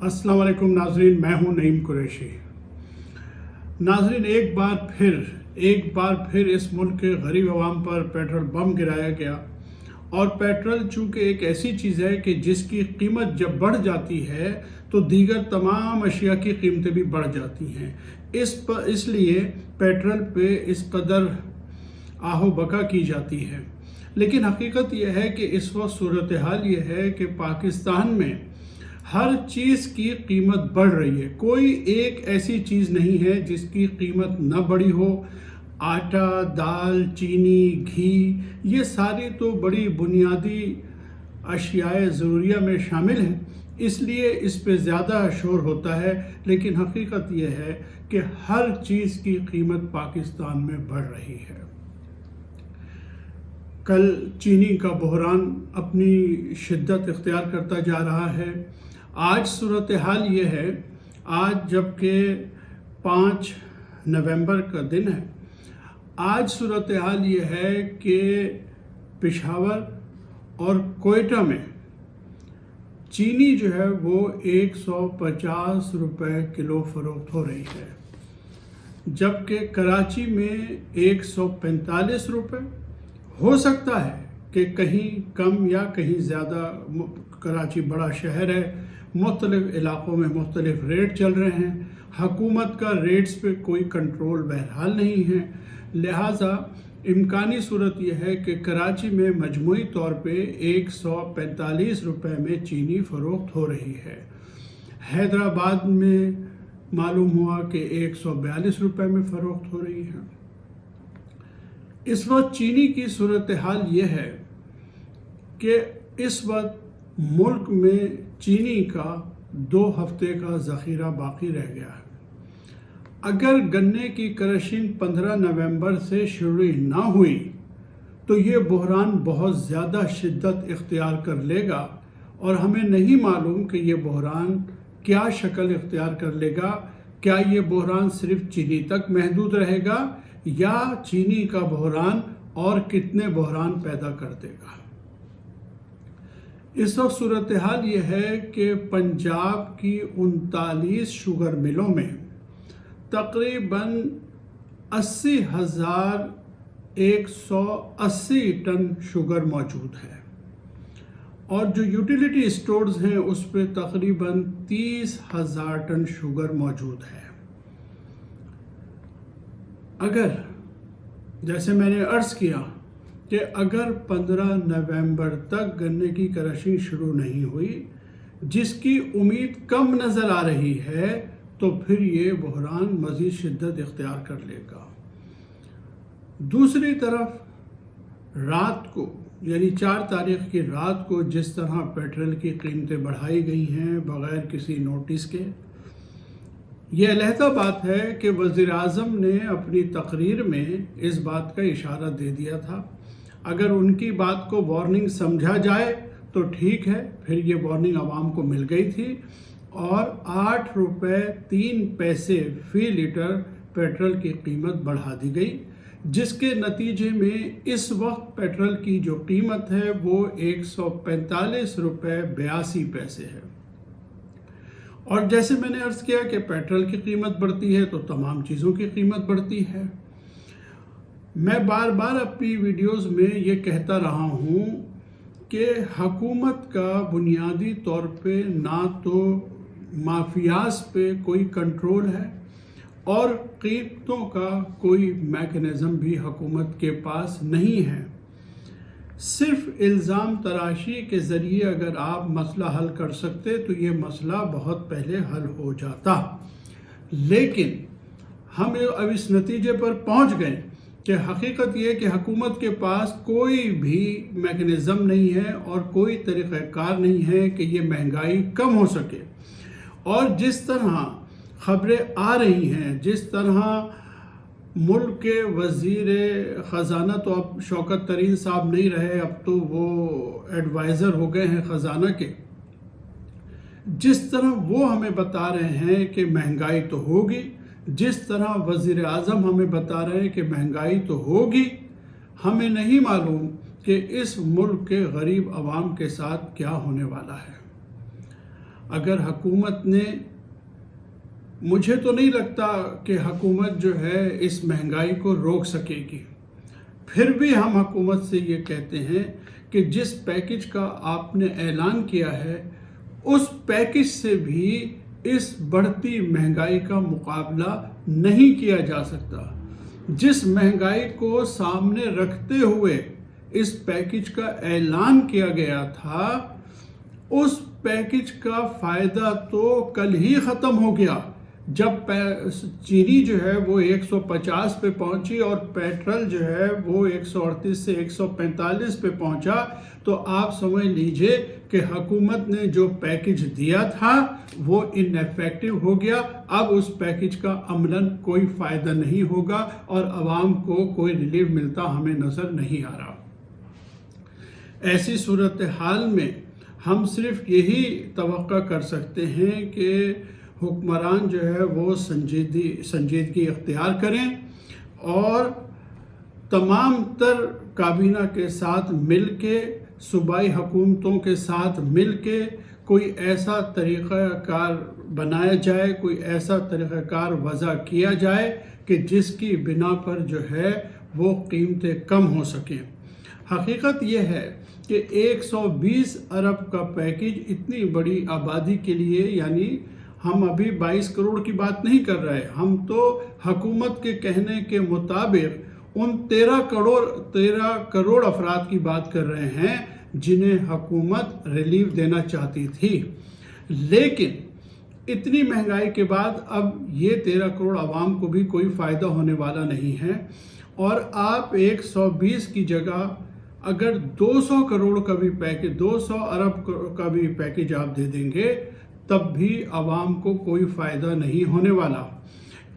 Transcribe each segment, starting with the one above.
अस्सलाम वालेकुम नाजरीन, मैं हूं नईम कुरैशी। नाजरीन, एक बार फिर इस मुल्क के गरीब अवाम पर पेट्रोल बम गिराया गया। और पेट्रोल चूँकि एक ऐसी चीज़ है कि जिसकी कीमत जब बढ़ जाती है तो दीगर तमाम अशिया की कीमतें भी बढ़ जाती हैं। इसलिए पेट्रोल पे इस कदर आहो बका की जाती है। लेकिन हकीकत यह है कि इस वक्त सूरत हाल ये है कि पाकिस्तान में हर चीज़ की कीमत बढ़ रही है। कोई एक ऐसी चीज़ नहीं है जिसकी कीमत न बढ़ी हो। आटा, दाल, चीनी, घी, ये सारी तो बड़ी बुनियादी अशियाए ज़रूरिया में शामिल हैं, इसलिए इस पे ज़्यादा शोर होता है। लेकिन हकीकत यह है कि हर चीज़ की कीमत पाकिस्तान में बढ़ रही है। कल चीनी का बहरान अपनी शिद्दत इख्तियार करता जा रहा है। आज सूरत हाल ये है, आज जबकि 5 नवंबर का दिन है, आज सूरत हाल ये है कि पेशावर और कोयटा में चीनी जो है वो 150 रुपए किलो फ़रोख्त हो रही है, जबकि कराची में 145 रुपए। हो सकता है कि कहीं कम या कहीं ज़्यादा, कराची बड़ा शहर है, मुख्तलिफ इलाक़ों में मुख्तलिफ रेट चल रहे हैं। हुकूमत का रेट्स पे कोई कंट्रोल बहरहाल नहीं है, लिहाजा इम्कानी सूरत यह है कि कराची में मजमूई तौर पे 145 रुपए में चीनी फ़रोख्त हो रही है। हैदराबाद में मालूम हुआ कि 142 रुपए में फ़रोख्त हो रही है। इस वक्त चीनी की सूरत हाल ये है कि इस वक्त मुल्क में चीनी का 2 हफ्ते का ज़ख़ीरा बाकी रह गया है। अगर गन्ने की क्रशिंग 15 नवंबर से शुरू ना हुई तो ये बहरान बहुत ज़्यादा शिद्दत इख्तियार कर लेगा और हमें नहीं मालूम कि ये बहरान क्या शक्ल इख्तियार कर लेगा। क्या ये बहरान सिर्फ चीनी तक महदूद रहेगा या चीनी का बहरान और कितने बहरान पैदा कर देगा। इस वक्त सूरत हाल ये है कि पंजाब की 39 शुगर मिलों में तकरीबन 80,180 टन शुगर मौजूद है और जो यूटिलिटी स्टोर्स हैं उस पे तकरीबन 30,000 टन शुगर मौजूद है। अगर, जैसे मैंने अर्ज़ किया कि अगर 15 नवंबर तक गन्ने की क्रशिंग शुरू नहीं हुई, जिसकी उम्मीद कम नज़र आ रही है, तो फिर ये बहरान मज़ीद शिद्दत इख्तियार कर लेगा। दूसरी तरफ रात को, यानी 4 तारीख़ की रात को जिस तरह पेट्रोल की कीमतें बढ़ाई गई हैं बग़ैर किसी नोटिस के, ये अलहदा बात है कि वज़ीर आज़म ने अपनी तकरीर में इस बात का इशारा दे दिया था। अगर उनकी बात को वार्निंग समझा जाए तो ठीक है, फिर ये वार्निंग आवाम को मिल गई थी और 8 रुपये 3 पैसे फ़ी लीटर पेट्रोल की कीमत बढ़ा दी गई, जिसके नतीजे में इस वक्त पेट्रोल की जो कीमत है वो 145 रुपये 82 पैसे है। और जैसे मैंने अर्ज़ किया कि पेट्रोल की कीमत बढ़ती है तो तमाम चीज़ों की कीमत बढ़ती है। मैं बार बार अपनी वीडियोस में ये कहता रहा हूँ कि हुकूमत का बुनियादी तौर पे ना तो माफियाज पे कोई कंट्रोल है और कीमतों का कोई मैकेनिज़्म भी हुकूमत के पास नहीं है। सिर्फ इल्ज़ाम तराशी के ज़रिए अगर आप मसला हल कर सकते तो ये मसला बहुत पहले हल हो जाता। लेकिन हम अब इस नतीजे पर पहुंच गए कि हकीकत ये कि हुकूमत के पास कोई भी मैकेनिज़्म नहीं है और कोई तरीक़ाकार नहीं है कि ये महंगाई कम हो सके। और जिस तरह ख़बरें आ रही हैं, जिस तरह मुल्क के वज़ीर ख़जाना तो अब शौकत तरीन साहब नहीं रहे, अब तो वो एडवाइज़र हो गए हैं ख़जाना के, जिस तरह वो हमें बता रहे हैं कि महंगाई तो होगी, जिस तरह वज़ीर आज़म हमें बता रहे हैं कि महंगाई तो होगी, हमें नहीं मालूम कि इस मुल्क के गरीब आवाम के साथ क्या होने वाला है। اگر حکومت نے، مجھے تو نہیں لگتا کہ حکومت جو ہے اس مہنگائی کو روک سکے گی، پھر بھی ہم حکومت سے یہ کہتے ہیں کہ جس پیکج کا آپ نے اعلان کیا ہے اس پیکج سے بھی اس بڑھتی مہنگائی کا مقابلہ نہیں کیا جا سکتا۔ جس مہنگائی کو سامنے رکھتے ہوئے اس پیکج کا اعلان کیا گیا تھا، اس پیکج کا فائدہ تو کل ہی ختم ہو گیا جب چینی جو ہے وہ 150 پہ پہنچی اور پیٹرول جو ہے وہ 138 سے 145 پہ پہنچا، تو آپ سمجھ لیجئے کہ حکومت نے جو پیکج دیا تھا وہ ان ایفیکٹو ہو گیا۔ اب اس پیکج کا عملاً کوئی فائدہ نہیں ہوگا اور عوام کو کوئی ریلیف ملتا ہمیں نظر نہیں آ رہا۔ ایسی صورتحال میں ہم صرف یہی توقع کر سکتے ہیں کہ حکمران جو ہے وہ سنجیدگی اختیار کریں اور تمام تر کابینہ کے ساتھ مل کے، صوبائی حکومتوں کے ساتھ مل کے کوئی ایسا طریقہ کار بنایا جائے، کوئی ایسا طریقہ کار وضع کیا جائے کہ جس کی بنا پر جو ہے وہ قیمتیں کم ہو سکیں۔ حقیقت یہ ہے کہ 120 ارب کا پیکج اتنی بڑی آبادی کے لیے، یعنی ہم ابھی 22 کروڑ کی بات نہیں کر رہے، ہم تو حکومت کے کہنے کے مطابق ان 13 کروڑ افراد کی بات کر رہے ہیں جنہیں حکومت ریلیف دینا چاہتی تھی۔ لیکن اتنی مہنگائی کے بعد اب یہ 13 کروڑ عوام کو بھی کوئی فائدہ ہونے والا نہیں ہے، اور آپ 120 کی جگہ اگر 200 کروڑ کا بھی پیکج، 200 ارب کا بھی پیکج آپ دے دیں گے تب بھی عوام کو کوئی فائدہ نہیں ہونے والا،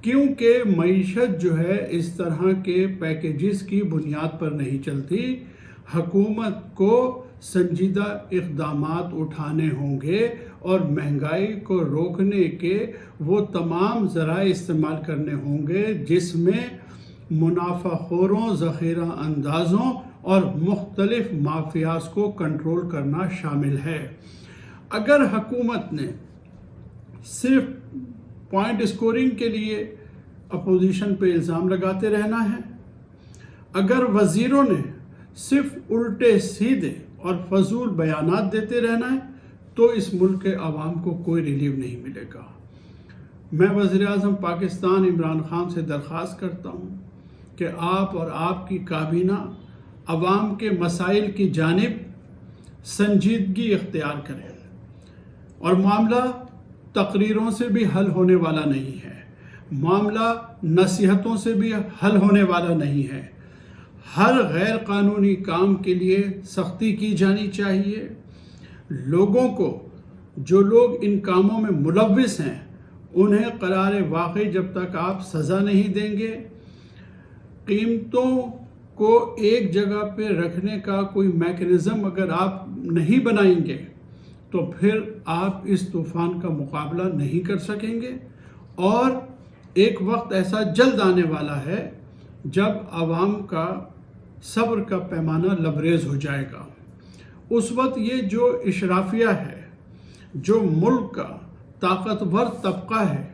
کیونکہ معیشت جو ہے اس طرح کے پیکیجز کی بنیاد پر نہیں چلتی۔ حکومت کو سنجیدہ اقدامات اٹھانے ہوں گے اور مہنگائی کو روکنے کے وہ تمام ذرائع استعمال کرنے ہوں گے جس میں منافع خوروں، ذخیرہ اندازوں اور مختلف مافیاز کو کنٹرول کرنا شامل ہے۔ اگر حکومت نے صرف پوائنٹ اسکورنگ کے لیے اپوزیشن پہ الزام لگاتے رہنا ہے، اگر وزیروں نے صرف الٹے سیدھے اور فضول بیانات دیتے رہنا ہے، تو اس ملک کے عوام کو کوئی ریلیف نہیں ملے گا۔ میں وزیر اعظم پاکستان عمران خان سے درخواست کرتا ہوں کہ آپ اور آپ کی کابینہ عوام کے مسائل کی جانب سنجیدگی اختیار کریں، اور معاملہ تقریروں سے بھی حل ہونے والا نہیں ہے، معاملہ نصیحتوں سے بھی حل ہونے والا نہیں ہے۔ ہر غیر قانونی کام کے لیے سختی کی جانی چاہیے۔ لوگوں کو، جو لوگ ان کاموں میں ملوث ہیں، انہیں قرار واقعی جب تک آپ سزا نہیں دیں گے، قیمتوں کو ایک جگہ پہ رکھنے کا کوئی میکانزم اگر آپ نہیں بنائیں گے تو پھر آپ اس طوفان کا مقابلہ نہیں کر سکیں گے، اور ایک وقت ایسا جلد آنے والا ہے جب عوام کا صبر کا پیمانہ لبریز ہو جائے گا۔ اس وقت یہ جو اشرافیہ ہے، جو ملک کا طاقتور طبقہ ہے،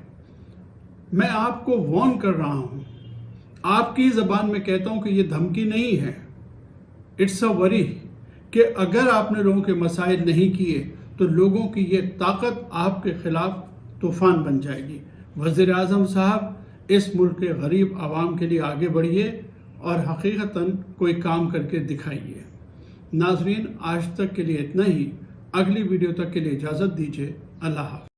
میں آپ کو وارن کر رہا ہوں، آپ کی زبان میں کہتا ہوں کہ یہ دھمکی نہیں ہے، اٹس اے وری، کہ اگر آپ نے لوگوں کے مسائل نہیں کیے تو لوگوں کی یہ طاقت آپ کے خلاف طوفان بن جائے گی۔ وزیر اعظم صاحب، اس ملک کے غریب عوام کے لیے آگے بڑھیے اور حقیقتاً کوئی کام کر کے دکھائیے۔ ناظرین، آج تک کے لیے اتنا ہی، اگلی ویڈیو تک کے لیے اجازت دیجیے۔ اللہ حافظ۔